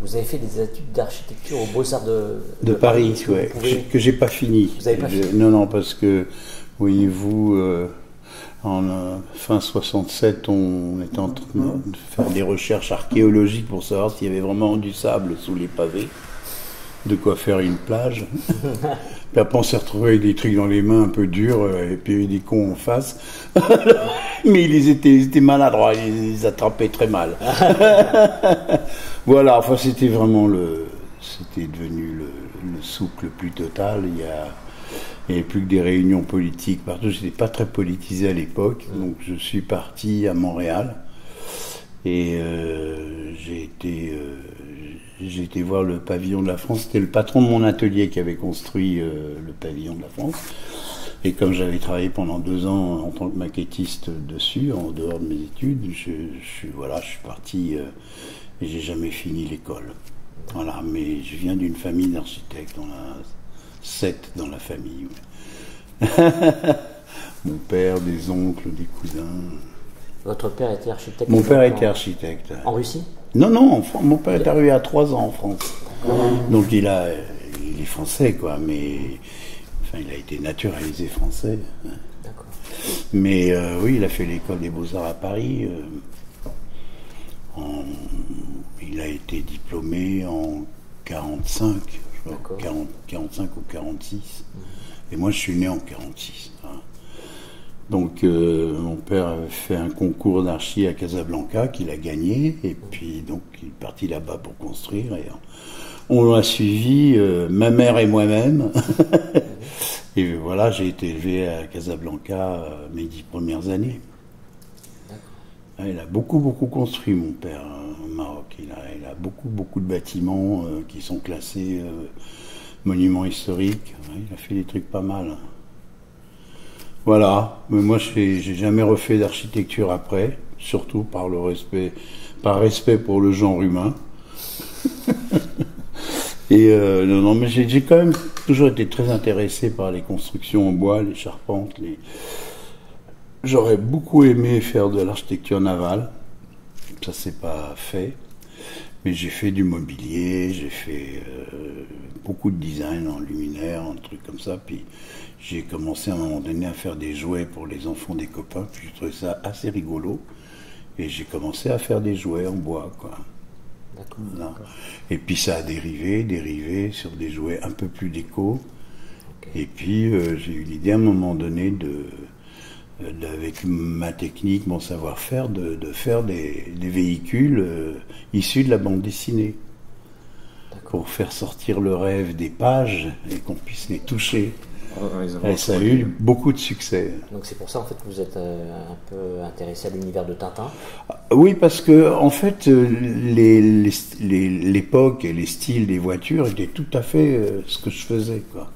Vous avez fait des études d'architecture aux Beaux-Arts de Paris, ouais, que j'ai pas fini. Vous avez pas fini? Non, parce que, voyez-vous, en fin 67, on était en train de faire des recherches archéologiques pour savoir s'il y avait vraiment du sable sous les pavés, de quoi faire une plage. Puis après, on s'est retrouvé avec des trucs dans les mains un peu durs, et puis il y avait des cons en face. Mais ils étaient maladroits, ils les attrapaient très mal. Voilà, enfin, c'était vraiment c'était devenu le souk le plus total. Il n'y avait plus que des réunions politiques partout. Je n'étais pas très politisé à l'époque, donc je suis parti à Montréal. Et j'ai été voir le pavillon de la France. C'était le patron de mon atelier qui avait construit le pavillon de la France. Et comme j'avais travaillé pendant 2 ans en tant que maquettiste dessus, en dehors de mes études, je suis parti et j'ai jamais fini l'école. Voilà, mais je viens d'une famille d'architectes. On a 7 dans la famille. Ouais. Mon père, des oncles, des cousins. Votre père était architecte? Mon père était architecte. En Russie? Non, mon père est arrivé à 3 ans en France. Donc il est français, quoi, mais enfin, il a été naturalisé français. D'accord. Mais oui, il a fait l'école des Beaux-Arts à Paris. Il a été diplômé en 45, je crois, 45 ou 46. Et moi, je suis né en 46. Hein. Donc, mon père avait fait un concours d'archi à Casablanca qu'il a gagné, et puis donc il est parti là-bas pour construire. Et on l'a suivi, ma mère et moi-même. Et voilà, j'ai été élevé à Casablanca mes 10 premières années. Il a beaucoup construit, mon père, au Maroc. Il a beaucoup de bâtiments qui sont classés monuments historiques. Il a fait des trucs pas mal. Voilà, mais moi j'ai jamais refait d'architecture après, surtout par respect pour le genre humain. Et non, mais j'ai quand même toujours été très intéressé par les constructions en bois, les charpentes. J'aurais beaucoup aimé faire de l'architecture navale, ça s'est pas fait. Mais j'ai fait du mobilier, j'ai fait beaucoup de design en luminaire, en trucs comme ça. Puis j'ai commencé à un moment donné à faire des jouets pour les enfants des copains. Puis j'ai trouvé ça assez rigolo. Et j'ai commencé à faire des jouets en bois, quoi. D'accord. Et puis ça a dérivé sur des jouets un peu plus déco. Okay. Et puis j'ai eu l'idée à un moment donné avec ma technique, mon savoir-faire, de faire des véhicules issus de la bande dessinée. Pour faire sortir le rêve des pages et qu'on puisse les toucher. Et ça a eu beaucoup de succès. Donc c'est pour ça en fait que vous êtes un peu intéressé à l'univers de Tintin. Oui, parce que en fait l'époque et les styles des voitures étaient tout à fait ce que je faisais, quoi.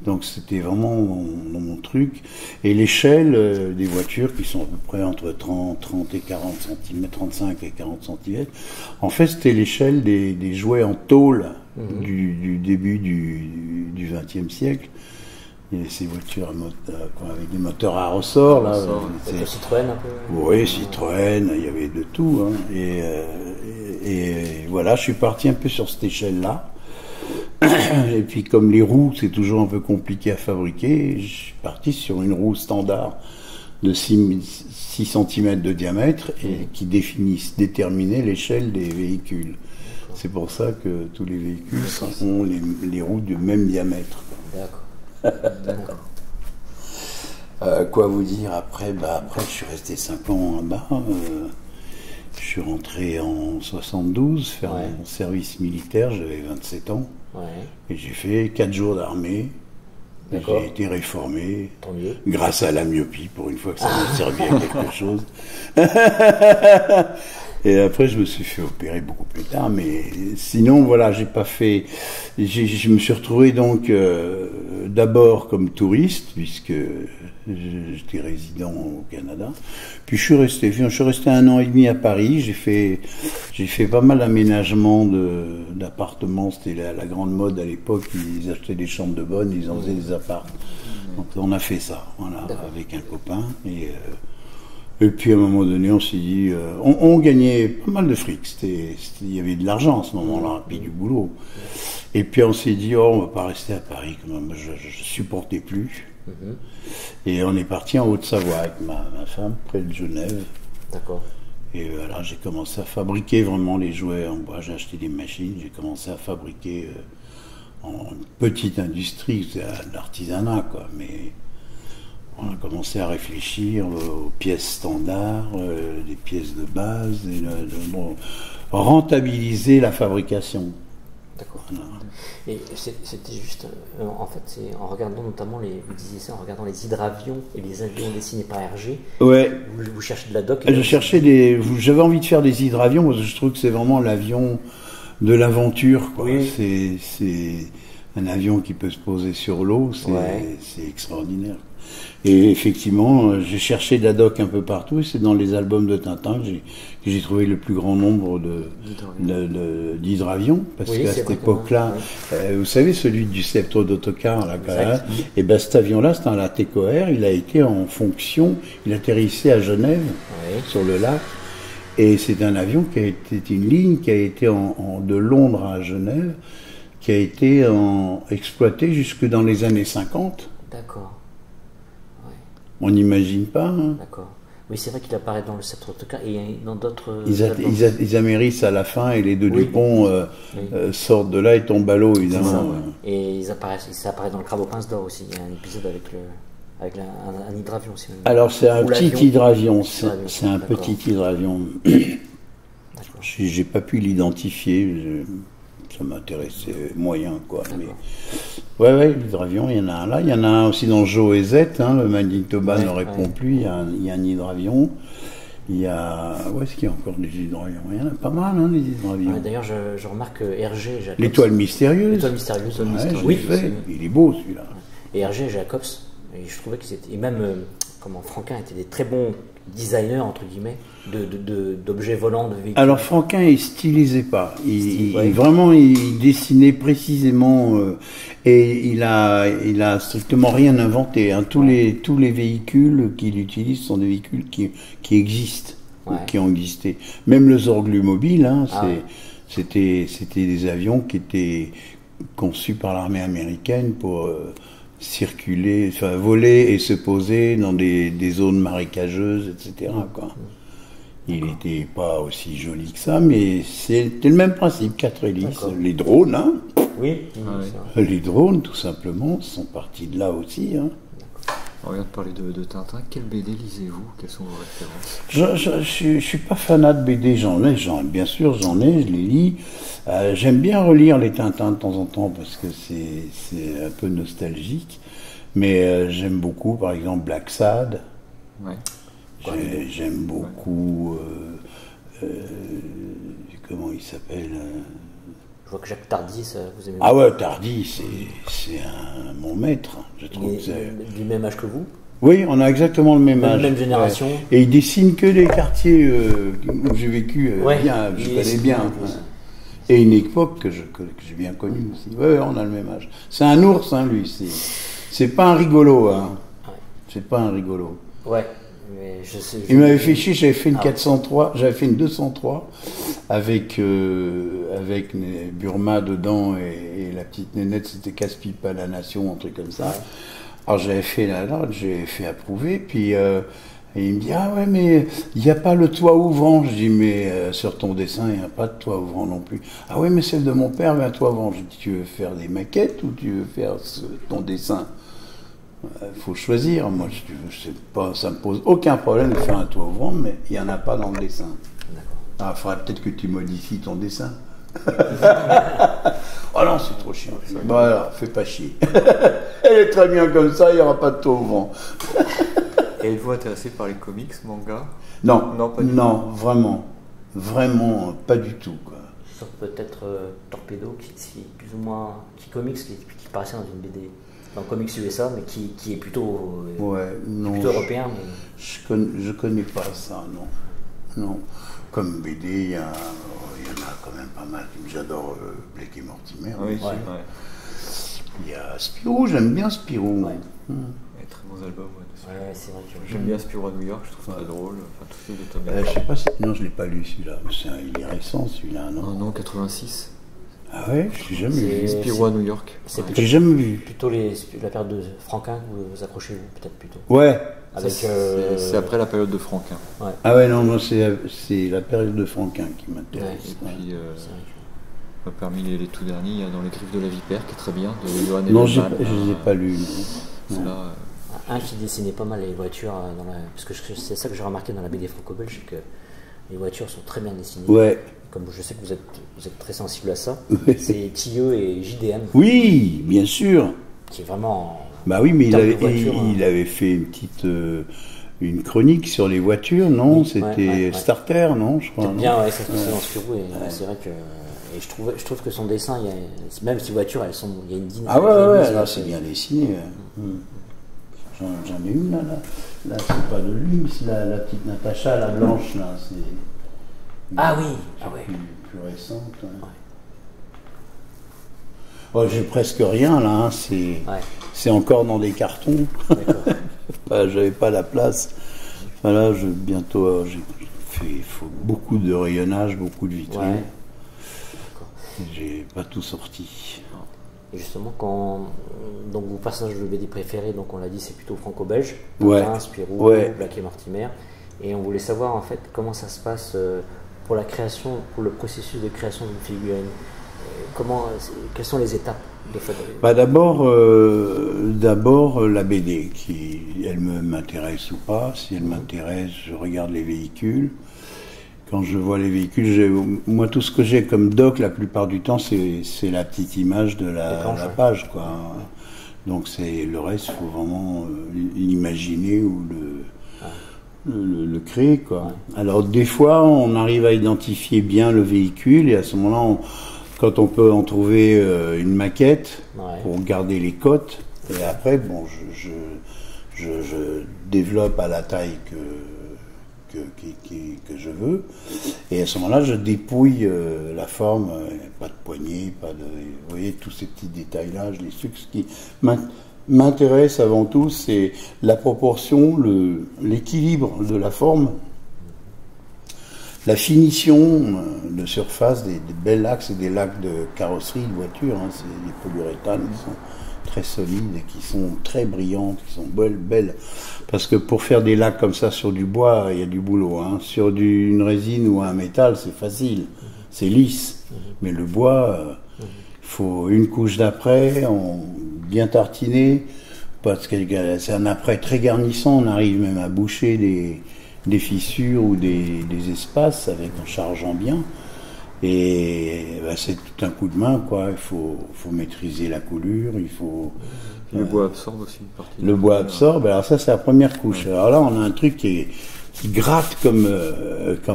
Donc c'était vraiment mon truc. Et l'échelle des voitures, qui sont à peu près entre 30 et 40 cm, 35 et 40 cm, en fait c'était l'échelle des jouets en tôle du début du XXe siècle. Il y a ces voitures avec des moteurs à ressort. Là, Citroën un peu. Oui, Citroën, il y avait de tout. Hein. Et voilà, je suis parti un peu sur cette échelle-là. Et puis comme les roues, c'est toujours un peu compliqué à fabriquer, je suis parti sur une roue standard de 6 cm de diamètre et qui déterminait l'échelle des véhicules. C'est pour ça que tous les véhicules ont les roues du même diamètre. D'accord. Quoi vous dire après? Après, je suis resté 5 ans là-bas. Je suis rentré en 72 faire mon service militaire, j'avais 27 ans. Ouais. Et j'ai fait 4 jours d'armée. J'ai été réformé grâce à la myopie, pour une fois que ça m'a servi à quelque chose. Et après, je me suis fait opérer beaucoup plus tard, mais sinon, voilà, j'ai pas fait. Je me suis retrouvé donc d'abord comme touriste, puisque j'étais résident au Canada. Puis je suis resté 1 an et demi à Paris. J'ai fait pas mal d'aménagements d'appartements. C'était la grande mode à l'époque. Ils achetaient des chambres de bonne, ils en faisaient des apparts. Donc on a fait ça, voilà, avec un copain. Et puis à un moment donné, on s'est dit, on gagnait pas mal de fric. Il y avait de l'argent à ce moment-là, puis du boulot. Et puis on s'est dit, on va pas rester à Paris, quand même. Je supportais plus. Et on est parti en Haute-Savoie avec ma femme, près de Genève. D'accord. Et voilà, j'ai commencé à fabriquer vraiment les jouets en bois. J'ai acheté des machines, j'ai commencé à fabriquer en petite industrie, c'est de l'artisanat, quoi. Mais on a commencé à réfléchir aux pièces standards, les pièces de base, et rentabiliser la fabrication. D'accord. Voilà. Et c'était juste, en fait, c'est en regardant notamment vous disiez ça, en regardant les hydravions et les avions dessinés par Hergé. Ouais. Vous cherchez de la doc. J'avais envie de faire des hydravions parce que je trouve que c'est vraiment l'avion de l'aventure, quoi. Oui. C'est un avion qui peut se poser sur l'eau, c'est extraordinaire. Et effectivement, j'ai cherché de la doc un peu partout, et c'est dans les albums de Tintin que j'ai trouvé le plus grand nombre d'hydravions, parce qu'à cette époque-là, vous savez, celui du sceptre d'autocar, là, et ben cet avion-là, c'est un Latéco Air, il a été en fonction, il atterrissait à Genève, sur le lac, et c'est un avion qui a été une ligne qui a été de Londres à Genève, qui a été exploitée jusque dans les années 50. D'accord. On n'imagine pas. Hein. D'accord. Oui, c'est vrai qu'il apparaît dans le sceptre autocar et dans d'autres. Ils amérissent à la fin et les deux du pont sortent de là et tombent à l'eau, évidemment. Ça, et ça apparaît dans le Crabe aux pinces d'or aussi. Il y a un épisode avec un hydravion aussi. Alors, c'est un petit hydravion. C'est un petit hydravion. J'ai pas pu l'identifier. Ça m'intéressait moyen, quoi. Mais... Ouais, l'hydravion, il y en a un là. Il y en a un aussi dans Joe et Z, hein, le Manitoba ne répond plus. Il y a un hydravion. Il y a... Où est-ce qu'il y a encore des hydravions? Il y en a pas mal, hein, des hydravions. D'ailleurs, je remarque Hergé et Jacobs. L'étoile mystérieuse. L'étoile mystérieuse. Oui, il est beau, celui-là. Et Hergé et Jacobs, et je trouvais qu'ils étaient... Et même, Franquin étaient des très bons designers, entre guillemets, d'objets volants, de véhicules. Alors Franquin, il stylisait pas. Vraiment, il dessinait précisément et il a strictement rien inventé. Hein. Tous les véhicules qu'il utilise sont des véhicules qui existent, qui ont existé. Même le Zorglu mobile, hein, c'était des avions qui étaient conçus par l'armée américaine pour circuler, enfin voler et se poser dans des zones marécageuses, etc. Quoi. Il n'était pas aussi joli que ça, mais c'était le même principe, 4 hélices. Les drones, hein. Oui. Les drones, tout simplement, sont partis de là aussi. Hein. On vient de parler de Tintin. Quelle BD lisez-vous? Quelles sont vos références? Je suis pas fanat de BD, bien sûr, j'en ai, je les lis. J'aime bien relire les Tintins de temps en temps parce que c'est un peu nostalgique. Mais j'aime beaucoup, par exemple, Black Sad. Ouais. J'aime beaucoup. Comment il s'appelle Je vois que Jacques Tardy, ça vous aimez bien. Ah ouais, Tardy, c'est mon maître. Je trouve du même âge que vous? Oui, on a exactement le même âge. Même génération. Ouais. Et il dessine que les quartiers où j'ai vécu bien, je connais bien. Et une époque que j'ai bien connue aussi. Oui, on a le même âge. C'est un ours, hein, lui. C'est pas un rigolo, hein. Ouais. C'est pas un rigolo. Ouais. Il m'avait fait chier, j'avais fait une 403, j'avais fait une 203 avec Burma dedans et la petite nénette, c'était Casse-Pipe à la Nation, un truc comme ça. Ouais. Alors j'avais fait la note, j'ai fait approuver, puis il me dit ah ouais mais il n'y a pas le toit ouvrant. Je dis mais sur ton dessin il n'y a pas de toit ouvrant non plus. Ah ouais mais celle de mon père avait un toit ouvrant. Je dis tu veux faire des maquettes ou tu veux faire ton dessin? Faut choisir. Moi, ça me pose aucun problème de faire un toit ouvrant, mais il n'y en a pas dans le dessin. Il faudrait peut-être que tu modifies ton dessin. Oh non, c'est trop chiant. Bon alors, fais pas chier. Elle est très bien comme ça, il n'y aura pas de toit ouvrant. Et êtes-vous intéressé par les comics, manga? Non, non, vraiment pas du tout. Quoi. Sauf peut-être Torpedo, qui plus ou moins, qui comics, qui paraissait dans une BD. Dans Comics USA, mais qui est plutôt, plutôt européen. Mais... Je connais pas ça, non. Comme BD, il y en a quand même pas mal. J'adore Blake et Mortimer. Oui, Il y a Spirou, j'aime bien Spirou. Ouais. Il y a très bons albums. Ouais, c'est vrai que j'aime bien Spirou à New York, je trouve ça drôle. Enfin, tous ceux de Tom je sais pas si... Non, je l'ai pas lu celui-là. Il est récent celui-là, non? Non, 86. Ah ouais, je l'ai jamais vu. Spirou à New York. J'ai jamais vu. Plutôt la période de Franquin, vous accrochez-vous peut-être plutôt. Ouais. C'est après la période de Franquin. Ouais. Ah ouais, non, moi c'est la période de Franquin qui m'intéresse. Ouais, et puis, parmi les tout derniers, il y a Dans les griffes de la vipère, qui est très bien, de Johan Non, je ne les ai pas lus. Un qui dessinait pas mal les voitures, parce que c'est ça que j'ai remarqué dans la BD franco-belge, c'est que les voitures sont très bien dessinées. Ouais. Comme je sais que vous êtes très sensible à ça. C'est Tilleux et JDM. Oui, bien sûr. Qui est vraiment... Bah oui, mais il avait fait une petite... une chronique sur les voitures, non? Oui, c'était Starter, non? Je crois. Bien, ouais, ça se passait dans Spirou, et c'est vrai que... Et je trouve que son dessin, même si les voitures, il y a une dynamique. Ah ouais, là, c'est bien dessiné. J'en ai une, là c'est pas de lui, mais c'est la petite Natacha, la blanche, là. Ah oui, plus récente. Ouais. J'ai presque rien, là. C'est encore dans des cartons. J'avais pas la place. Enfin, là, bientôt, il faut beaucoup de rayonnage, beaucoup de vitrines. Ouais. J'ai pas tout sorti. Et justement, donc vos personnages de BD préférés, donc on l'a dit, c'est plutôt franco-belge, Tintin, Spirou, Black et Mortimer. Et on voulait savoir en fait comment ça se passe pour le processus de création d'une figurine. Quelles sont les étapes de fabrication? D'abord la BD, elle m'intéresse ou pas. Si elle m'intéresse, je regarde les véhicules. Quand je vois les véhicules, moi tout ce que j'ai comme doc la plupart du temps, c'est la petite image de la page, quoi. Donc le reste, il faut vraiment l'imaginer ou le créer, quoi. Ouais. Alors des fois, on arrive à identifier bien le véhicule et à ce moment-là, quand on peut en trouver une maquette pour garder les cotes, et après, bon, je développe à la taille que je veux, et à ce moment-là je dépouille la forme, pas de poignée, pas de... Vous voyez, tous ces petits détails-là, je les suis. Ce qui m'intéresse avant tout, c'est la proportion, l'équilibre de la forme, la finition de surface des belles laques, c'est des laques de carrosserie de voiture, hein, c'est des polyuréthanes qui sont très solides et qui sont très brillantes, qui sont belles. Parce que pour faire des lacs comme ça sur du bois, il y a du boulot. Hein. Sur une résine ou un métal, c'est facile, c'est lisse. Mais le bois, il faut une couche d'après, bien tartiner, parce que c'est un après très garnissant. On arrive même à boucher des fissures ou des espaces en chargeant bien. Et c'est tout un coup de main, quoi. Il faut maîtriser la coulure, il faut... Le bois absorbe aussi une partie. Le bois absorbe, alors ça c'est la première couche. Alors là on a un truc qui gratte comme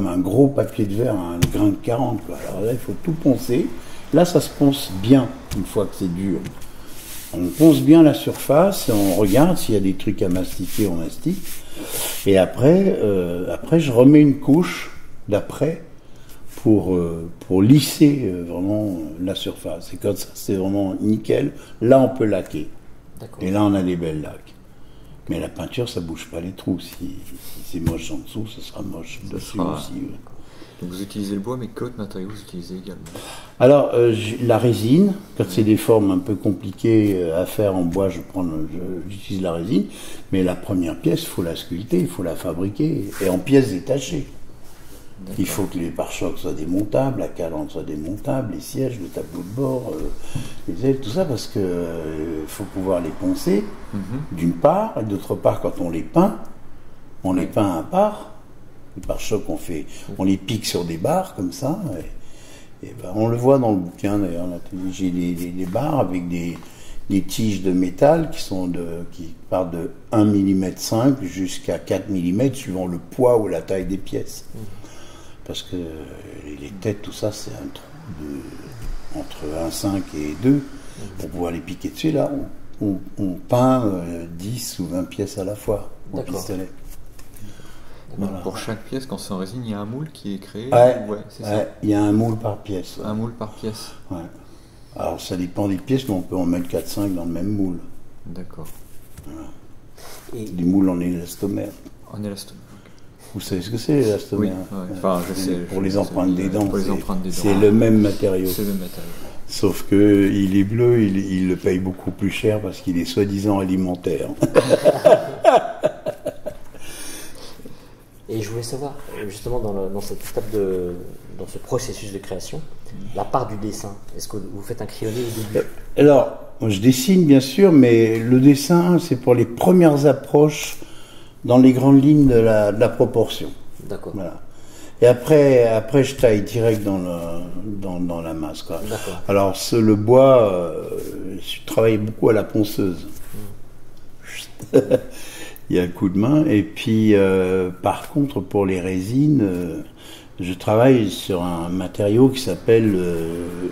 un gros papier de verre, un grain de 40, quoi. Alors là il faut tout poncer. Là ça se ponce bien, une fois que c'est dur. On ponce bien la surface, et on regarde s'il y a des trucs à mastiquer, on mastique. Et après je remets une couche d'après, pour lisser vraiment la surface. Et quand ça c'est vraiment nickel, là on peut laquer. Et là on a des belles laques. Mais la peinture ça bouge pas les trous. Si c'est moche en dessous, ça sera moche dessus aussi. Ouais. Donc vous utilisez le bois, mais quel autre matériau vous utilisez également? Alors la résine, quand c'est des formes un peu compliquées à faire en bois, j'utilise la résine. Mais la première pièce, il faut la sculpter, il faut la fabriquer, et en pièces détachées. Il faut que les pare-chocs soient démontables, la calandre soit démontable, les sièges, le tableau de bord, les ailes, tout ça, parce que faut pouvoir les poncer, d'une part, et d'autre part, quand on les peint à part. Les pare-chocs, on les pique sur des barres comme ça, et ben, on le voit dans le bouquin d'ailleurs. J'ai des barres avec des tiges de métal qui partent de 1,5 mm jusqu'à 4 mm suivant le poids ou la taille des pièces. Parce que les têtes, tout ça, c'est un trou entre 1,5 et 2. Pour pouvoir les piquer dessus, là, on peint 10 ou 20 pièces à la fois au pistolet. Voilà. Pour chaque pièce, quand c'est en résine, il y a un moule qui est créé? Ouais, c'est ça. Il y a un moule par pièce. Un moule par pièce. Ouais. Alors ça dépend des pièces, mais on peut en mettre 4-5 dans le même moule. D'accord. Voilà. Et des moules en élastomère. En élastomère. Vous savez ce que c'est l'élastomère? Oui, ouais. Enfin, je sais. Pour les empreintes des dents. Pour les empreintes des dents. C'est le même matériau. C'est le matériau. Sauf que il est bleu, il le paye beaucoup plus cher parce qu'il est soi-disant alimentaire. Et je voulais savoir, justement, dans cette étape dans ce processus de création, la part du dessin. Est-ce que vous faites un crayonné au début? Alors, je dessine bien sûr, mais le dessin, c'est pour les premières approches dans les grandes lignes de la proportion. D'accord. Voilà. Et après, je taille direct dans la masse, quoi. D'accord. Alors, le bois, je travaille beaucoup à la ponceuse. Il y a un coup de main. Et puis, par contre, pour les résines, je travaille sur un matériau qui s'appelle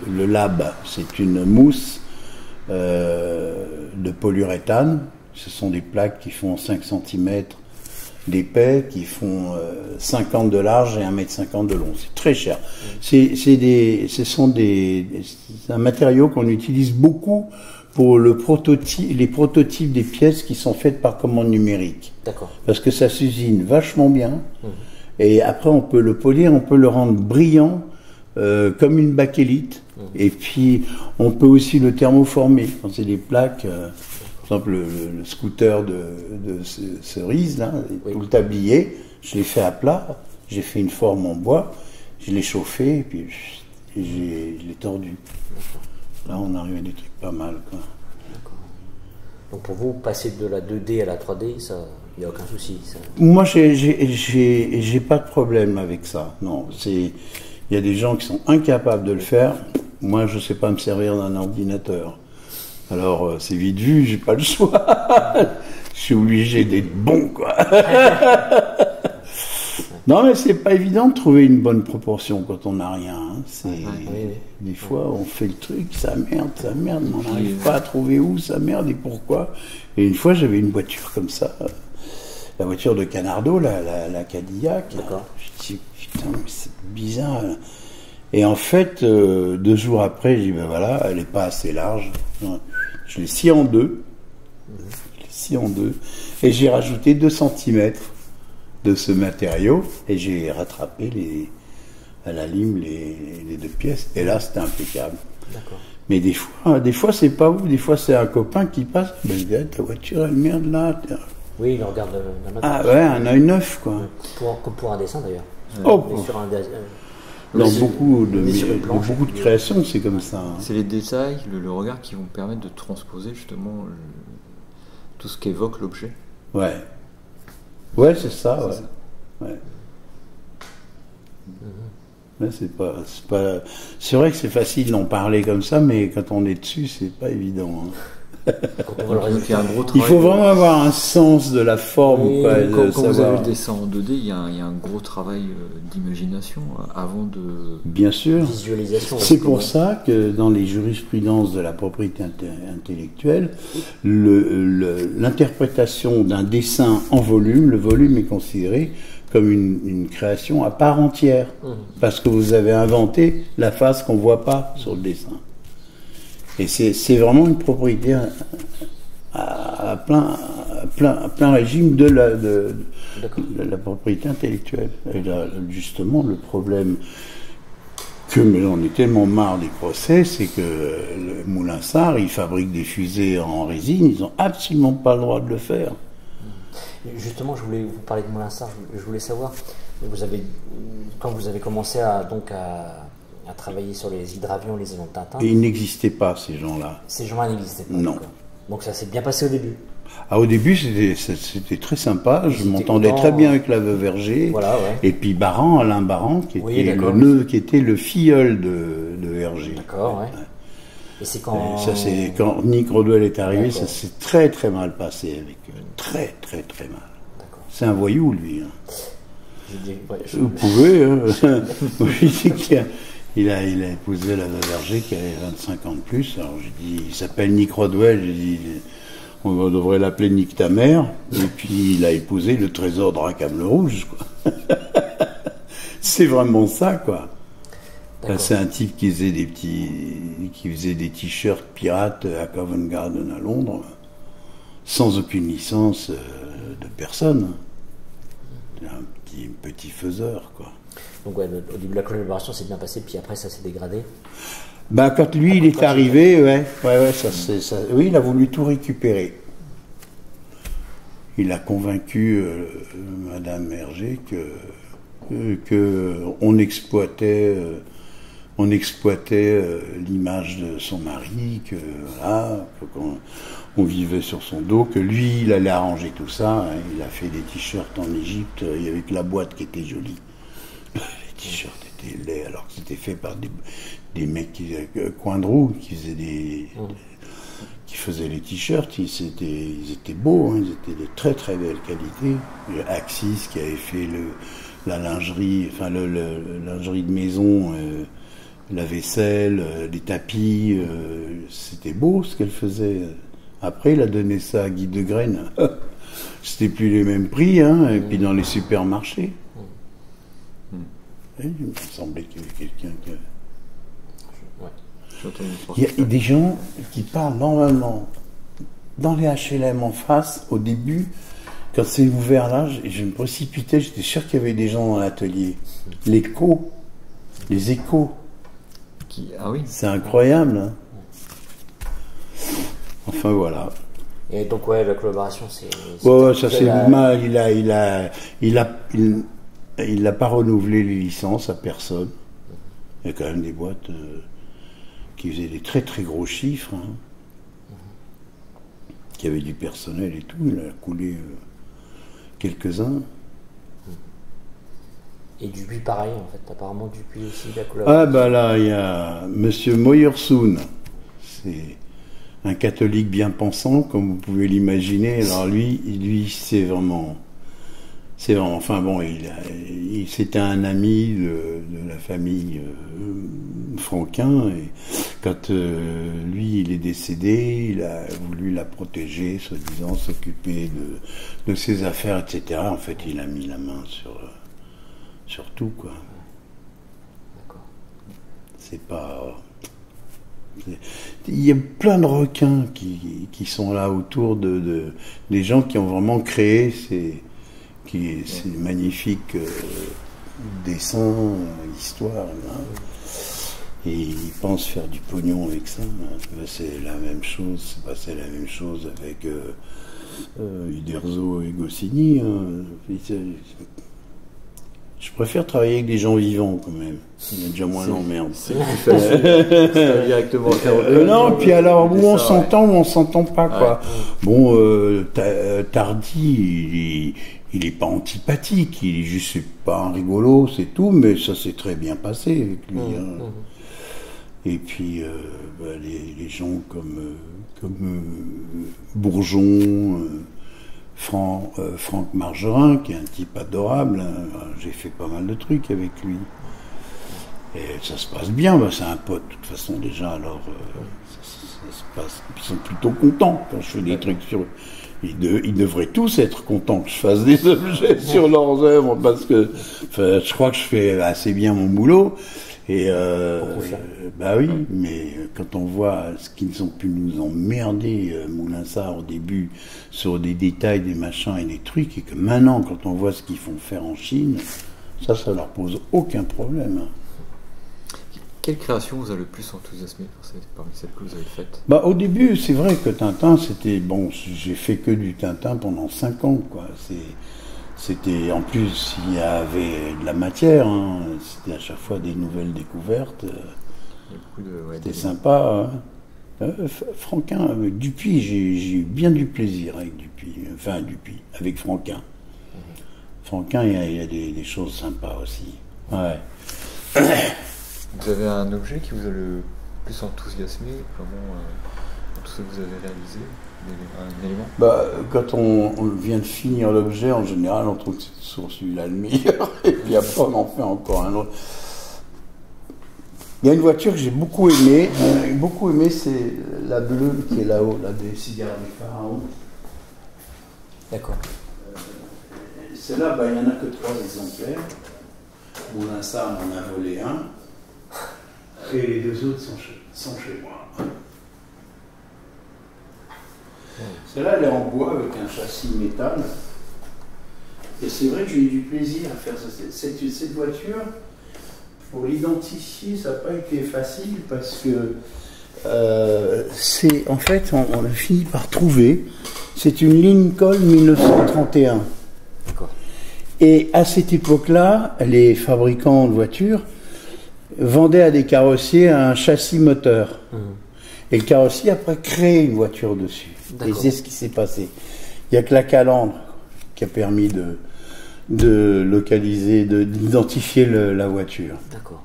le lab. C'est une mousse de polyuréthane. Ce sont des plaques qui font 5 cm d'épais, qui font 50 de large et 1,50 m de long. C'est très cher. C'est un matériau qu'on utilise beaucoup pour les prototypes des pièces qui sont faites par commande numérique. D'accord. Parce que ça s'usine vachement bien. Et après, on peut le polir, on peut le rendre brillant, comme une bakélite. Et puis, on peut aussi le thermoformer. Quand c'est des plaques, par exemple, le scooter de cerise, là, tout le tablier, je l'ai fait à plat, j'ai fait une forme en bois, je l'ai chauffé, et puis je l'ai tordu. Là, on arrive à des trucs pas mal, quoi. D'accord. Donc pour vous, passer de la 2D à la 3D, ça, il n'y a aucun souci. Ça... Moi, j'ai pas de problème avec ça. Non, il y a des gens qui sont incapables de le faire. Moi, je sais pas me servir d'un ordinateur. Alors, c'est vite vu, j'ai pas le choix. Je suis obligé d'être bon, quoi. Non, mais c'est pas évident de trouver une bonne proportion quand on n'a rien. Hein. Des fois, on fait le truc, ça merde, mais on n'arrive pas à trouver où ça merde et pourquoi. Et une fois, j'avais une voiture comme ça, la voiture de Canardo, la Cadillac. D'accord. Je dis, putain, mais c'est bizarre. Et en fait, 2 jours après, je dis, ben voilà, elle n'est pas assez large. Je l'ai scié en deux. Et j'ai rajouté 2 cm de ce matériau. Et j'ai rattrapé à la lime les 2 pièces. Et là, c'était impeccable. D'accord. Mais des fois, c'est pas vous. Des fois, c'est un copain qui passe. Ben, il dit, ta voiture, elle merde là. Oui, il regarde la main. Ah ouais, un œil neuf, quoi. Comme pour un dessin, d'ailleurs. Sur un dans beaucoup de créations, c'est comme ça. Hein. C'est les détails, le regard qui vont permettre de transposer justement tout ce qu'évoque l'objet. Ouais. Ouais, c'est ça, ouais. Ouais, c'est vrai que c'est facile d'en parler comme ça, mais quand on est dessus, c'est pas évident. Hein. Il faut vraiment avoir un sens de la forme. Quand vous avez le dessin en 2D, il y a un gros travail d'imagination avant de... Bien sûr. Visualisation. C'est pour ça que dans les jurisprudences de la propriété intellectuelle, l'interprétation d'un dessin en volume, le volume est considéré comme une création à part entière. Parce que vous avez inventé la face qu'on ne voit pas sur le dessin. Et c'est vraiment une propriété à plein régime de la propriété intellectuelle. Et là, justement, le problème mais on est tellement marre des procès, c'est que le Moulin Sarr, il fabrique des fusées en résine, ils n'ont absolument pas le droit de le faire. Justement, je voulais vous parler de Moulin Sarr, je voulais savoir, quand vous avez commencé à travailler sur les hydravions, les avions de Tintin. Et ils n'existaient pas, ces gens-là. Ces gens-là n'existaient pas. Non. Donc ça s'est bien passé au début. Ah, au début, c'était très sympa. Je m'entendais très bien avec la veuve Hergé. Voilà, ouais. Et puis Alain Baran, qui était le filleul de Hergé. D'accord, ouais. Et c'est quand... Ça, c'est quand Nick Rodwell est arrivé, ça s'est très très mal passé avec eux. Très très très mal. D'accord. C'est un voyou, lui. Hein. Vous pouvez. Hein. Il a épousé la veuve Hergé qui avait 25 ans de plus. Alors j'ai dit, il s'appelle Nick Rodwell. J'ai dit, on devrait l'appeler Nick ta mère. Et puis il a épousé le trésor de Rackham le Rouge, quoi. C'est vraiment ça, quoi. C'est un type qui faisait des t-shirts pirates à Covent Garden à Londres, sans aucune licence de personne. Un petit faiseur, quoi. Donc ouais, au début la collaboration s'est bien passée, puis après ça s'est dégradé. Ben, quand lui il est arrivé, oui, il a voulu tout récupérer. Il a convaincu Madame Hergé que on exploitait l'image de son mari, que voilà, on vivait sur son dos, que lui il allait arranger tout ça. Hein. Il a fait des t-shirts en Égypte, il y avait que la boîte qui était jolie. Les t-shirts étaient laids, alors que c'était fait par des mecs Coindreau qui faisaient les t-shirts. Ils étaient beaux, hein, ils étaient de très très belle qualité. Axis qui avait fait la lingerie, enfin la lingerie de maison, la vaisselle, les tapis, c'était beau ce qu'elle faisait. Après, il a donné ça à Guy Degraine. C'était plus les mêmes prix, hein, et puis dans les supermarchés. Et il me semblait qu'il y avait quelqu'un qui... Il y a des gens qui parlent normalement dans les HLM en face, au début, quand c'est ouvert là, je me précipitais, j'étais sûr qu'il y avait des gens dans l'atelier. Les échos. Ah oui. C'est incroyable. Hein. Enfin voilà. Et donc ouais, la collaboration, c'est ça c'est mal. Il n'a pas renouvelé les licences à personne. Il y a quand même des boîtes qui faisaient des très très gros chiffres, hein, qui avaient du personnel et tout. Il a coulé quelques-uns. Et Dupuis pareil en fait, apparemment Dupuis aussi la collaboration. Ah bah là il y a Monsieur Moyersohn, c'est un catholique bien pensant comme vous pouvez l'imaginer. Alors lui c'est vraiment, enfin bon, c'était un ami de la famille Franquin, et quand lui il est décédé, il a voulu la protéger, soi-disant s'occuper de ses affaires, etc. En fait, il a mis la main sur tout, quoi. D'accord. C'est pas... Il y a plein de requins qui sont là autour des gens qui ont vraiment créé ces magnifiques dessins, histoires. Hein. Et ils pensent faire du pognon avec ça. Hein. C'est la même chose, c'est passé la même chose avec Uderzo et Goscinny. Hein. Je préfère travailler avec des gens vivants quand même. Il y a déjà moins d'emmerde. C'est plus facile. Directement faire non, puis alors où on s'entend ou on s'entend pas, quoi. Ouais. Bon, Tardy, il est pas antipathique, il est juste pas un rigolo, c'est tout, mais ça s'est très bien passé avec lui. Hein. Et puis les gens comme Bourgeon. Franck Margerin, qui est un type adorable, hein. J'ai fait pas mal de trucs avec lui. Et ça se passe bien, c'est un pote de toute façon déjà, alors ça se passe. Ils sont plutôt contents quand je fais des trucs sur eux. Ils devraient tous être contents que je fasse des objets sur leurs œuvres, parce que je crois que je fais assez bien mon boulot. Et bah oui, mais quand on voit ce qu'ils ont pu nous emmerder, Moulinsart au début, sur des détails, des machins et des trucs, et que maintenant, quand on voit ce qu'ils font faire en Chine, ça leur pose aucun problème. Quelle création vous a le plus enthousiasmé parmi celles que vous avez faites? Bah, au début, c'est vrai que Tintin, c'était... Bon, j'ai fait que du Tintin pendant 5 ans, quoi. C'était, en plus, il y avait de la matière, hein. C'était à chaque fois des nouvelles découvertes. C'était sympa. Hein. Franquin, avec Dupuis, j'ai eu bien du plaisir avec Dupuis. Enfin, avec Franquin. Franquin, il y a des choses sympas aussi. Ouais. Vous avez un objet qui vous a le plus enthousiasmé, vraiment, tout ce que vous avez réalisé? Un élément? Bah, quand on vient de finir l'objet, en général, on trouve que c'est sur celui-là le meilleur, et puis après on en fait encore un autre. Il y a une voiture que j'ai beaucoup aimée, c'est la bleue qui est là-haut, là, des cigares des pharaons. D'accord. Celle-là, il n'y en a que 3 exemplaires. Moulinsart m'en a volé un. Et les deux autres sont chez moi. Celle-là, elle est en bois avec un châssis métal. Et c'est vrai que j'ai eu du plaisir à faire cette voiture. Pour l'identifier, ça n'a pas été facile parce que en fait, on a fini par trouver. C'est une Lincoln 1931. D'accord. Et à cette époque-là, les fabricants de voitures vendaient à des carrossiers un châssis moteur. Et le carrossier après créé une voiture dessus. Et c'est ce qui s'est passé. Il n'y a que la calandre qui a permis de localiser, d'identifier la voiture. D'accord.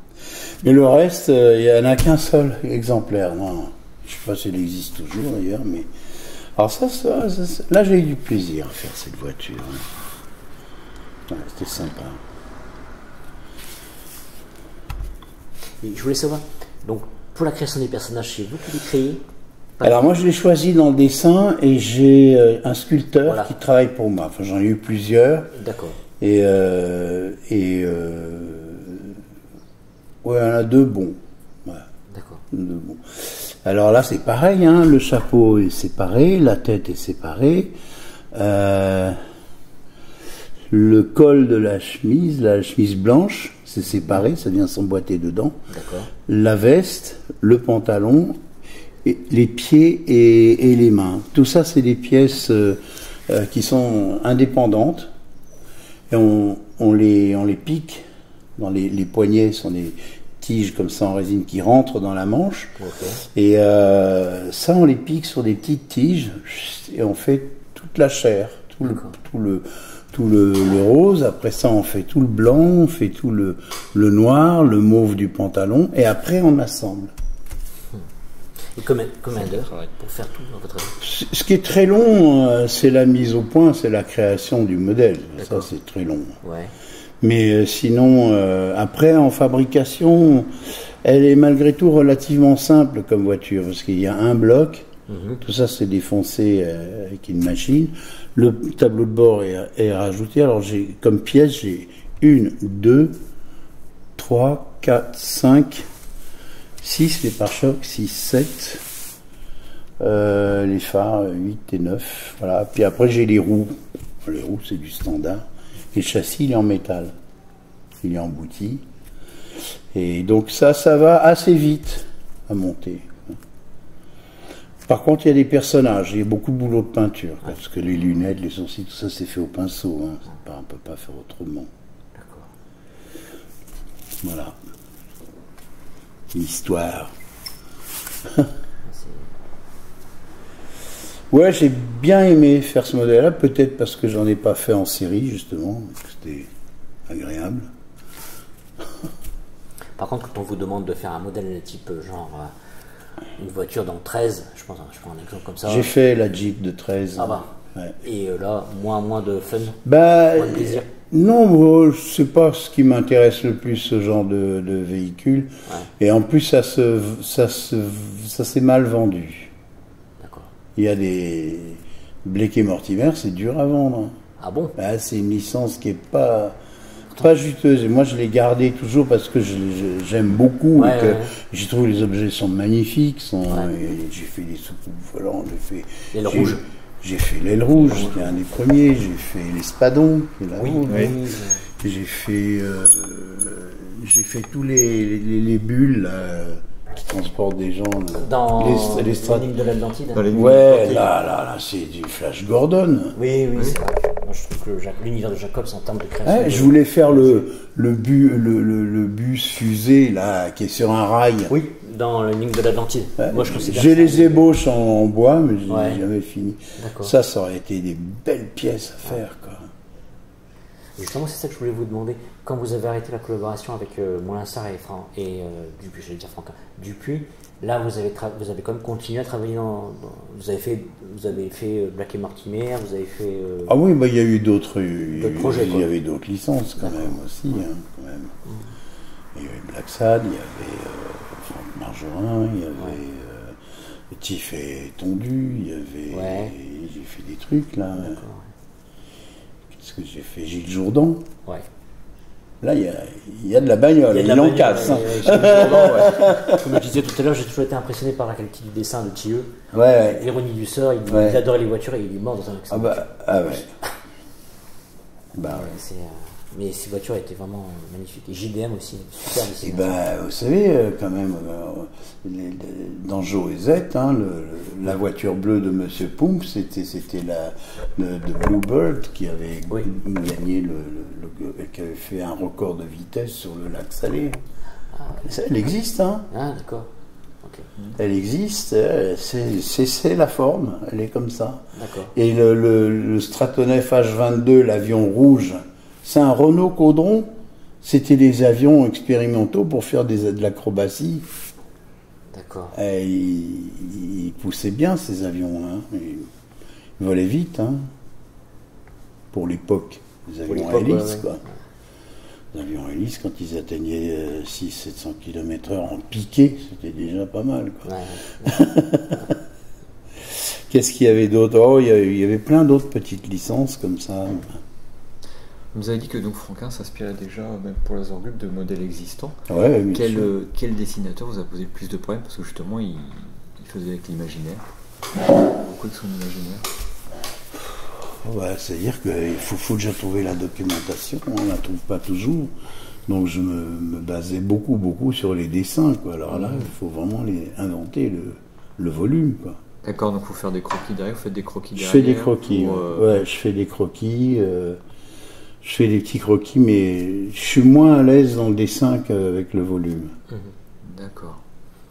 Mais le reste, il n'y en a qu'un seul exemplaire. Non, je ne sais pas s'il existe toujours d'ailleurs, mais... Alors là j'ai eu du plaisir à faire cette voiture. Ouais, c'était sympa. Et je voulais savoir, donc pour la création des personnages, c'est vous qui les créez? Alors moi je l'ai choisi dans le dessin et j'ai un sculpteur qui travaille pour moi. Enfin j'en ai eu plusieurs. D'accord. Et ouais, il y en a deux bons. Ouais. D'accord. Deux bons. Alors là c'est pareil, hein, le chapeau est séparé, la tête est séparée. Le col de la chemise blanche, c'est séparé, ça vient s'emboîter dedans. D'accord. La veste, le pantalon, et les pieds et les mains. Tout ça, c'est des pièces qui sont indépendantes. Et on les pique. Dans les poignets sont des tiges comme ça en résine qui rentrent dans la manche. Okay. Et ça, on les pique sur des petites tiges et on fait toute la chair, tout le rose. Après ça, on fait tout le blanc, on fait tout le noir, le mauve du pantalon. Et après, on assemble. Et combien d'heures pour faire tout dans votre avis? Ce qui est très long, c'est la mise au point, c'est la création du modèle. Ça, c'est très long. Ouais. Mais sinon, après, en fabrication, elle est malgré tout relativement simple comme voiture, parce qu'il y a un bloc, tout ça c'est défoncé avec une machine, le tableau de bord est rajouté, alors j'ai comme pièce, j'ai 1, 2, 3, 4, 5, 6 les pare-chocs, 6, 7, les phares 8 et 9, voilà. Puis après j'ai les roues c'est du standard. Et le châssis, il est en métal. Il est embouti. Et donc ça va assez vite à monter. Par contre, il y a des personnages. Il y a beaucoup de boulot de peinture. Parce que les lunettes, les sourcils, tout ça, c'est fait au pinceau. Hein. On ne peut pas faire autrement. D'accord. Voilà. L'histoire. Ouais, j'ai bien aimé faire ce modèle-là, peut-être parce que j'en ai pas fait en série, justement, c'était agréable. Par contre, quand on vous demande de faire un modèle type genre une voiture dans 13, je prends un exemple comme ça. J'ai fait la Jeep de 13. Ah bah. Ouais. Et là, moins de fun, moins de plaisir. Non, c'est pas ce qui m'intéresse le plus, ce genre de véhicule. Ouais. Et en plus, ça s'est mal vendu. Il y a des Blake et Mortimer, c'est dur à vendre. Ah bon? C'est une licence qui est pas juteuse. Et moi, je l'ai gardée toujours parce que j'aime beaucoup. Ouais, et que je trouve les objets sont magnifiques. J'ai fait des soucoupes volantes, l'aile rouge. J'ai fait l'aile rouge, qui est un des premiers. J'ai fait l'espadon, qui est là. Oui. J'ai fait tous les bulles. Qui transportent des gens dans les lignes de l'Atlantide. Ouais, là, c'est du Flash Gordon. Oui, c'est vrai. Moi, je trouve que l'univers de Jacobs en termes de création. Je voulais faire le bus fusée là, qui est sur un rail. Oui, dans les lignes de l'Atlantide. Moi, j'ai les ébauches en bois, mais je n'ai jamais fini. Ça aurait été des belles pièces à faire, quoi. Justement, c'est ça que je voulais vous demander. Quand vous avez arrêté la collaboration avec Molinsart et Dupuis, j'allais dire Franquin, Dupuis, là vous avez quand même continué à travailler vous avez fait Blake et Mortimer, vous avez fait... Ah oui, il y a eu d'autres projets. Il y avait d'autres licences quand même aussi. Hein, quand même. Il y avait Black Sad, il y avait Franck Margerin, il y avait Tiff et Tondu, il y avait... J'ai fait des trutrucs là. Qu'est-ce que j'ai fait? Gilles Jourdan. Ouais. Là, il y a de la bagnole, il en casse. Comme je disais tout à l'heure, j'ai toujours été impressionné par la qualité du dessin de Thieu. Ouais. L'ironie du sort, il adorait les voitures et il est mort dans un accident. Ah ouais. Bah ouais. Mais ces voitures étaient vraiment magnifiques. Et JDM aussi, super Et dessinateur. vous savez, quand même, dans Joe et Z, hein, la voiture bleue de Monsieur Poump, c'était de Bluebird qui avait gagné qui avait fait un record de vitesse sur le lac Salé. Elle existe, hein. Ah, d'accord. Okay. Elle existe, c'est la forme, elle est comme ça. D'accord. Et le Stratonef H22, l'avion rouge, c'est un Renault Caudron. C'était des avions expérimentaux pour faire de l'acrobatie. D'accord. Et ils poussaient bien ces avions. Hein. Ils volaient vite, hein. Pour l'époque. Les avions hélices, quoi. Les avions hélices, quand ils atteignaient 600-700 km/h en piqué, c'était déjà pas mal, quoi. Ouais. Qu'est-ce qu'il y avait d'autre? Oh, il y avait plein d'autres petites licences comme ça. Vous avez dit que donc Franquin s'inspirait déjà, même pour la Zorglub, de modèles existants. Ouais, quel dessinateur vous a posé le plus de problèmes? Parce que justement, il faisait avec l'imaginaire. Pourquoi avec son imaginaire? Ouais, c'est-à-dire qu'il faut déjà trouver la documentation, on ne la trouve pas toujours. Donc je me basais beaucoup sur les dessins, quoi. Alors là, il faut vraiment inventer le volume, quoi. D'accord, donc il faut faire des croquis derrière, vous faites des croquis derrière. Je fais des croquis, ouais, je fais des croquis. Je fais des petits croquis, mais je suis moins à l'aise dans le dessin qu'avec le volume. D'accord.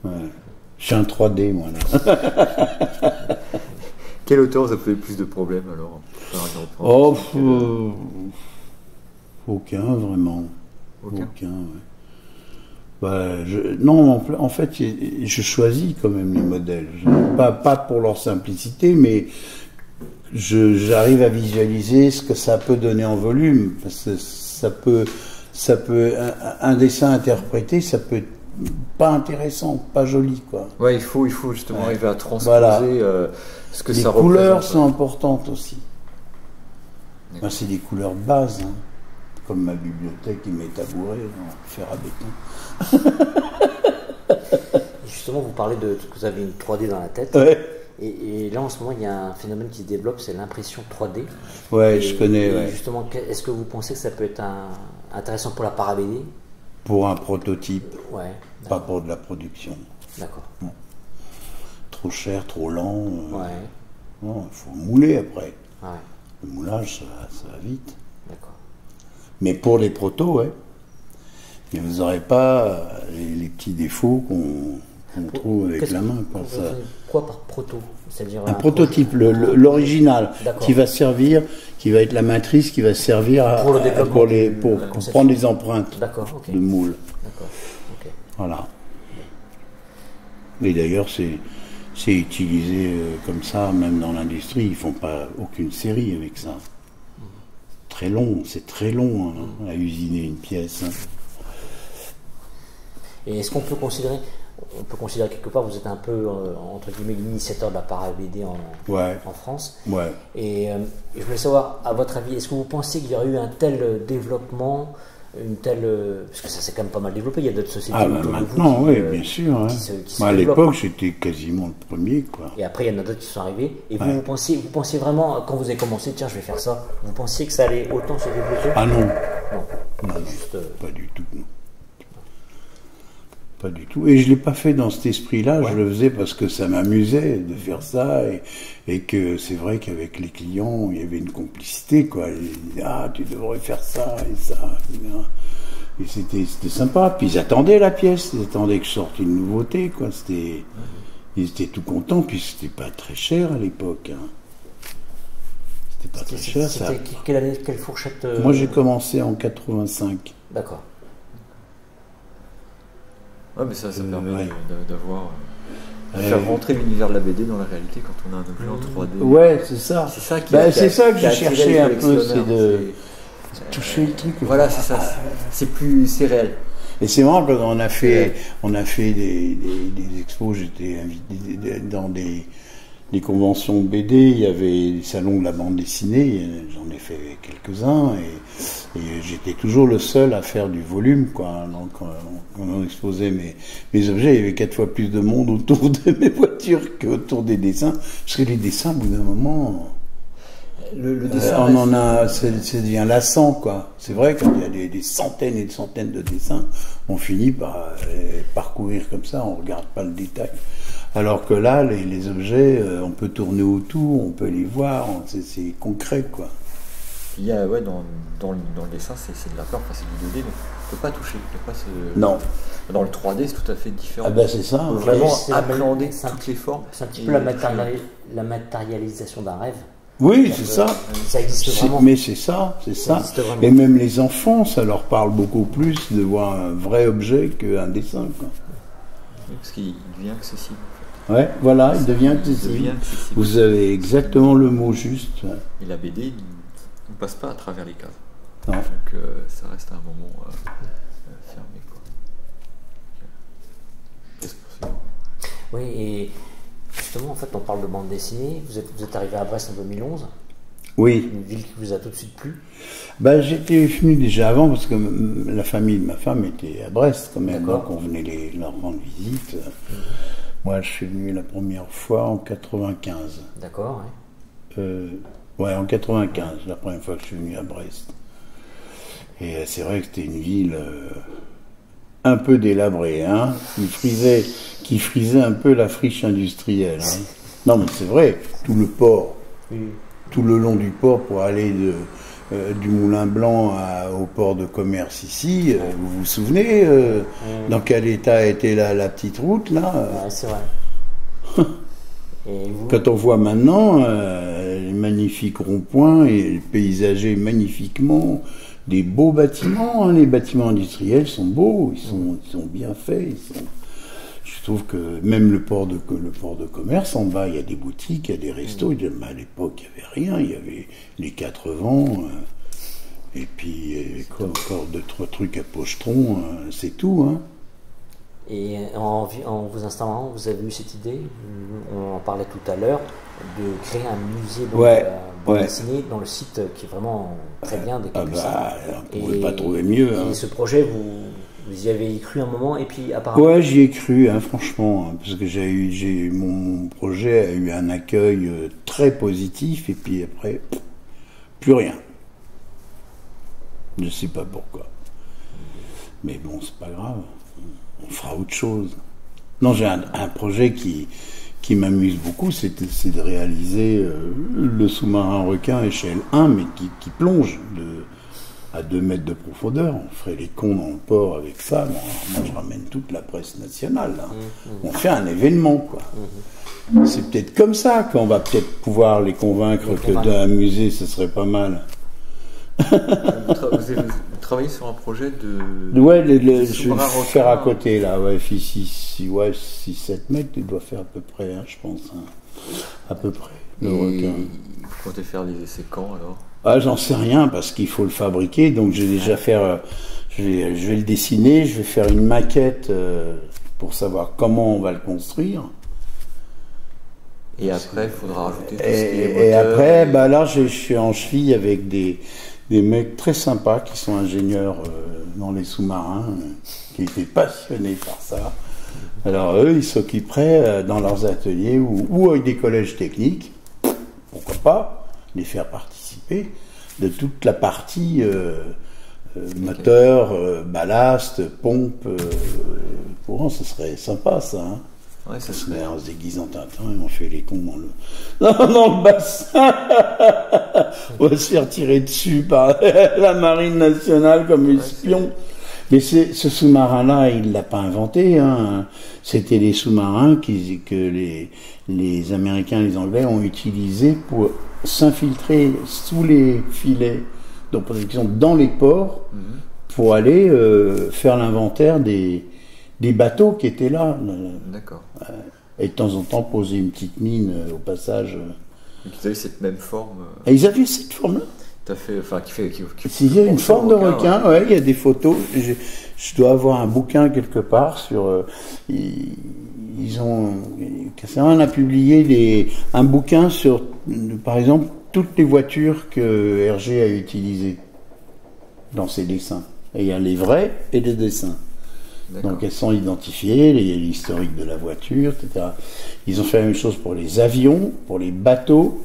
Ouais. Je suis un 3D, moi, là. Quel auteur vous a posé plus de problèmes, alors? Aucun, vraiment. Aucun, ouais. Non, en fait, je choisis quand même les modèles. Pas pour leur simplicité, mais j'arrive à visualiser ce que ça peut donner en volume, parce que ça peut un dessin interprété, ça peut être pas intéressant, pas joli, quoi. Ouais, il faut justement arriver à transposer ce que ça représente. Les couleurs sont importantes aussi. Moi, c'est des couleurs de base, hein. Comme ma bibliothèque et mes tabourets en fer à béton. Justement, vous parlez que vous avez une 3D dans la tête. Ouais. Et là, en ce moment, il y a un phénomène qui se développe, c'est l'impression 3D. Ouais, je connais. Ouais. Justement, est-ce que vous pensez que ça peut être intéressant pour la para-BD? Pour un prototype, ouais, pas pour de la production. D'accord. Non. Trop cher, trop lent. Ouais. Non, il faut mouler après. Ouais. Le moulage, ça va vite. D'accord. Mais pour les protos, ouais. Mais vous n'aurez pas les petits défauts qu'on trouve avec la main. Quoi par proto? C'est-à-dire un prototype, l'original, qui va servir, qui va être la matrice, qui va servir pour prendre les empreintes de moule. D'accord. Okay. Voilà. Et d'ailleurs, c'est utilisé comme ça, même dans l'industrie. Ils font pas aucune série avec ça. Très long, c'est très long à usiner une pièce. Hein. Et est-ce qu'on peut considérer quelque part, vous êtes un peu, entre guillemets, l'initiateur de la para-BD en France. Ouais. Et je voulais savoir, à votre avis, est-ce que vous pensez qu'il y aurait eu un tel développement, parce que ça s'est quand même pas mal développé, il y a d'autres sociétés maintenant, oui, bien sûr. Hein. À l'époque, j'étais quasiment le premier, quoi. Et après, il y en a d'autres qui sont arrivés. Et vous pensiez vraiment, quand vous avez commencé, tiens, je vais faire ça, vous pensiez que ça allait autant se développer? Ah non. Non, juste, pas du tout, non. Pas du tout. Et je ne l'ai pas fait dans cet esprit-là, je le faisais parce que ça m'amusait de faire ça, et que c'est vrai qu'avec les clients, il y avait une complicité, quoi. Ils disaient, ah, tu devrais faire ça, et ça, et c'était sympa. Puis ils attendaient la pièce, ils attendaient que je sorte une nouveauté, quoi. Ils étaient tout contents, puis c'était pas très cher à l'époque. Hein. C'était pas très cher, ça. Quelle année, quelle fourchette Moi, j'ai commencé en 85. D'accord. Ouais, mais ça permet d'avoir. Faire rentrer l'univers de la BD dans la réalité quand on a un objet en 3D. Ouais, c'est ça. C'est ça que j'ai cherché un peu, c'est de toucher le truc. Voilà, c'est ça. C'est réel. Et c'est marrant qu'on on a fait des expos, j'étais invité dans des conventions BD, il y avait les salons de la bande dessinée, j'en ai fait quelques-uns, et j'étais toujours le seul à faire du volume, quoi. Donc, quand on exposait mes objets, il y avait 4 fois plus de monde autour de mes voitures qu'autour des dessins, parce que les dessins, au bout d'un moment... Le dessin on en a, c'est devient lassant, quoi. C'est vrai, quand il y a des centaines et des centaines de dessins, on finit par parcourir comme ça, on regarde pas le détail. Alors que là, les objets, on peut tourner autour, on peut les voir, c'est concret, quoi. Il y a, ouais, dans le dessin, c'est de la peur, c'est du 2D, donc on peut pas toucher. Non. Dans le 3D, c'est tout à fait différent. Ah ben c'est ça. On peut vraiment c'est la appréhender c'est un toutes les formes. C'est un petit peu la matérialisation d'un rêve. Oui, c'est ça. Ça existe vraiment. Mais c'est ça, c'est ça. existe vraiment. Et même les enfants, ça leur parle beaucoup plus de voir un vrai objet qu'un dessin, quoi. Parce qu'il devient accessible. Ouais, voilà, il devient accessible. accessible. Vous avez exactement le mot juste. Et la BD ne passe pas à travers les cases. Non. Donc ça reste un moment fermé, quoi. Qu'est-ce que c'est ? Oui, et justement, en fait, on parle de bande dessinée. Vous êtes arrivé à Brest en 2011, Oui. une ville qui vous a tout de suite plu. Ben, j'étais venu déjà avant parce que la famille de ma femme était à Brest quand même, D'accord. donc on venait leur rendre visite. Moi, je suis venu la première fois en 95. D'accord, ouais. Ouais, en 95, la première fois que je suis venu à Brest. Et c'est vrai que c'était une ville un peu délabrée, hein, qui frisait un peu la friche industrielle. Hein. Non, mais c'est vrai, tout le port, tout le long du port pour aller du Moulin Blanc au port de commerce ici, vous vous souvenez dans quel état était la petite route là Ouais, c'est vrai. Et vous, Quand on voit maintenant les magnifiques ronds-points et paysagés magnifiquement, des beaux bâtiments, hein, les bâtiments industriels sont beaux, ils sont bien faits. Je trouve que même le port de commerce, en bas, il y a des boutiques, il y a des restos. À l'époque, il n'y avait rien, il y avait les 4 vents, et puis quoi, encore 2-3 trucs à pochetron, c'est tout. Hein. et en vous installant, vous avez eu cette idée, on en parlait tout à l'heure, de créer un musée de Ouais, bande ouais. dessinée dans le site qui est vraiment très bien des Ah Capucins. bah, on ne pouvait pas trouver mieux. Et Hein. ce projet, vous y avez cru un moment, et puis apparemment... Ouais, j'y ai cru, hein, franchement, hein, parce que mon projet a eu un accueil très positif, et puis après, plus rien. Je sais pas pourquoi. Mais bon, c'est pas grave. On fera autre chose. Non, j'ai un projet qui m'amuse beaucoup, c'est de réaliser le sous-marin requin échelle 1, mais qui plonge à 2 mètres de profondeur. On ferait les cons dans le port avec ça. Moi, je ramène toute la presse nationale. Là. On fait un événement, quoi. C'est peut-être comme ça qu'on va peut-être pouvoir les convaincre que d'un musée, ce serait pas mal. Vous travaillez sur un projet de... Ouais, je vais sous-marin le faire à requin. côté, là. Ouais, 6-7 mètres, il doit faire à peu près, hein, je pense. Hein. À peu près, le requin. Vous comptez faire les essais quand, alors ? Ah, j'en sais rien, parce qu'il faut le fabriquer, donc je vais déjà faire... je vais le dessiner, je vais faire une maquette pour savoir comment on va le construire. Et après, il faudra rajouter tout ce qui est moteur. Et après, bah là, je suis en cheville avec des mecs très sympas qui sont ingénieurs dans les sous-marins, qui étaient passionnés par ça. Alors eux, ils s'occuperaient dans leurs ateliers ou avec des collèges techniques, pourquoi pas, les faire participer de toute la partie moteur, ballast, pompe, courant, ce serait sympa ça. Hein. Ouais, ça Mais on se déguise en Tintin et on fait les cons dans le bassin. On va se faire tirer dessus par la marine nationale comme espion. Mais ce sous-marin-là, il ne l'a pas inventé. Hein. C'était les sous-marins que les Américains et les Anglais ont utilisés pour s'infiltrer sous les filets de protection dans les ports pour aller faire l'inventaire des bateaux qui étaient là. D'accord. Et de temps en temps poser une petite mine au passage. Donc ils avaient cette même forme. Et ils avaient cette forme-là. T'as fait, enfin, S'il y a une forme de requin, ouais, il y a des photos. Je dois avoir un bouquin quelque part sur. Cassarin a publié un bouquin sur, par exemple, toutes les voitures que Hergé a utilisées dans ses dessins. Et il y a les vrais et les dessins. D'accord. Donc elles sont identifiées, il y a l'historique de la voiture, etc. Ils ont fait la même chose pour les avions, pour les bateaux.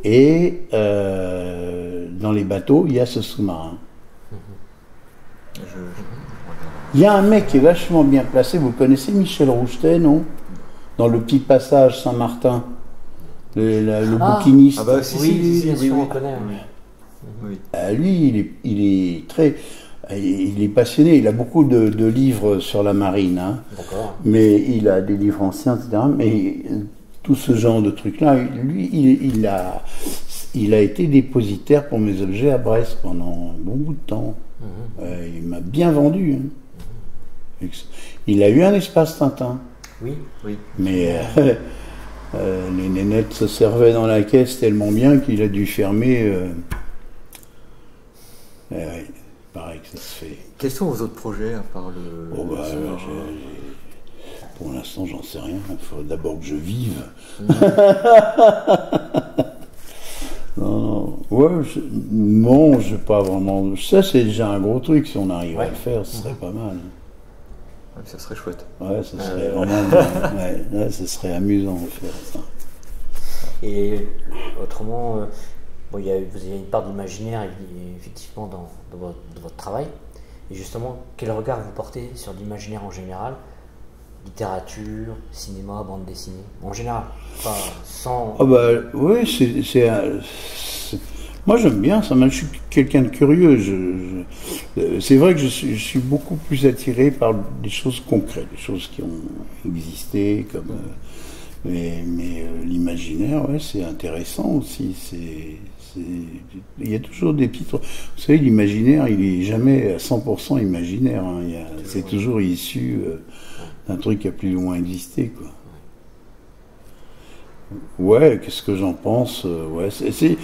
Et dans les bateaux, il y a ce sous-marin. Il y a un mec qui est vachement bien placé, vous connaissez Michel Rouchetet, non? Dans le petit passage Saint-Martin, le bouquiniste. Ah bah si, oui, on connaît. Oui. Lui, il est passionné, il a beaucoup de livres sur la marine, hein. D'accord. Mais il a des livres anciens, etc. Mais tout ce genre de trucs-là, lui, il a été dépositaire pour mes objets à Brest pendant un bon bout de temps. Il m'a bien vendu. Hein. Il a eu un espace Tintin. Oui. Mais les nénettes se servaient dans la caisse tellement bien qu'il a dû fermer. Pareil que ça se fait. Quels sont vos autres projets à part le... Pour l'instant, j'en sais rien. Il faut d'abord que je vive. Non, je n'ai pas vraiment. Ça, c'est déjà un gros truc. Si on arrive à le faire, ce serait pas mal. Ouais, ça serait chouette. Ouais, ça serait vraiment. Ça serait amusant de faire ça. Et autrement, vous avez une part d'imaginaire effectivement dans votre travail. Et justement, quel regard vous portez sur l'imaginaire en général? Littérature, cinéma, bande dessinée, en général, pas sans... Ah bah oui, moi j'aime bien ça, je suis quelqu'un de curieux, c'est vrai que je suis beaucoup plus attiré par des choses concrètes, des choses qui ont existé, comme mais l'imaginaire, ouais, c'est intéressant aussi, il y a toujours des petits trucs. Vous savez, l'imaginaire, il est jamais à 100% imaginaire, hein. C'est toujours issu un truc qui a plus ou moins existé, quoi. Ouais, qu'est-ce que j'en pense? Ouais, c'est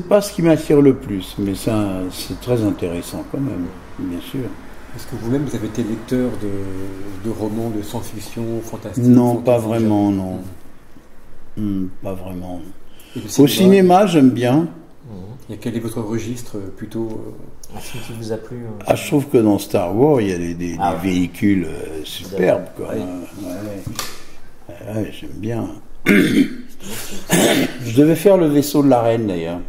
pas ce qui m'attire le plus, mais c'est très intéressant quand même, bien sûr. Est-ce que vous-même, vous avez été lecteur de romans de science-fiction, fantastique? Non, pas vraiment, non. Pas vraiment. Au cinéma, j'aime bien. Et quel est votre registre plutôt ce qui vous a plu? Je trouve que dans Star Wars, il y a des véhicules superbes, quoi. Ouais, j'aime bien. Je devais faire le vaisseau de la reine, d'ailleurs,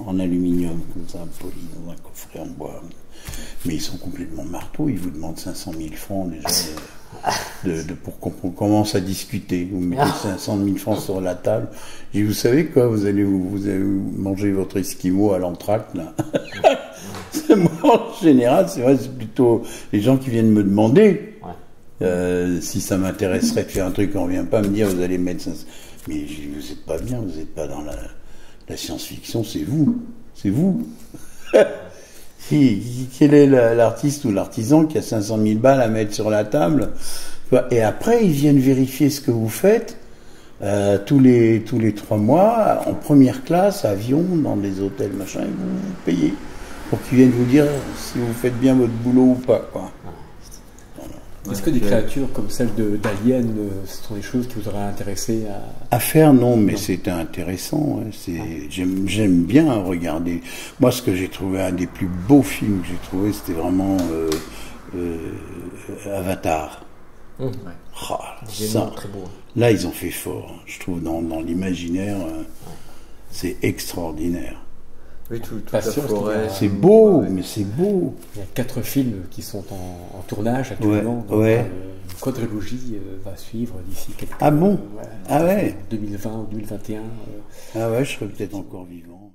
en aluminium, comme ça, poli, dans un coffret en bois. Mais ils sont complètement marteaux, ils vous demandent 500 000 francs déjà pour qu'on commence à discuter. Vous mettez 500 000 francs sur la table. Et vous savez quoi, vous allez manger votre esquimau à l'entracte, là. Moi, en général, c'est vrai, c'est plutôt les gens qui viennent me demander si ça m'intéresserait de faire un truc, on ne vient pas me dire vous allez mettre 500. Mais vous n'êtes pas bien, vous n'êtes pas dans la science-fiction, c'est vous. C'est vous. Quel est l'artiste ou l'artisan qui a 500 000 balles à mettre sur la table? Et après, ils viennent vérifier ce que vous faites tous les 3 mois, en première classe, avion, dans des hôtels, machin, et vous payez pour qu'ils viennent vous dire si vous faites bien votre boulot ou pas, quoi. Est-ce que des créatures comme celle d'Alien, ce sont des choses qui vous auraient intéressé à faire? Non, mais c'était intéressant. J'aime bien regarder. Moi, ce que j'ai trouvé, un des plus beaux films que j'ai trouvé, c'était vraiment Avatar. Ça, très beau. Là, ils ont fait fort. Je trouve dans l'imaginaire, c'est extraordinaire. Oui, toute la forêt. C'est beau, mais c'est beau. Il y a 4 films qui sont en tournage actuellement. Donc, une quadrilogie va suivre d'ici quelques Ah bon? 2020 ou 2021. Ah ouais, je serai peut-être encore vivant.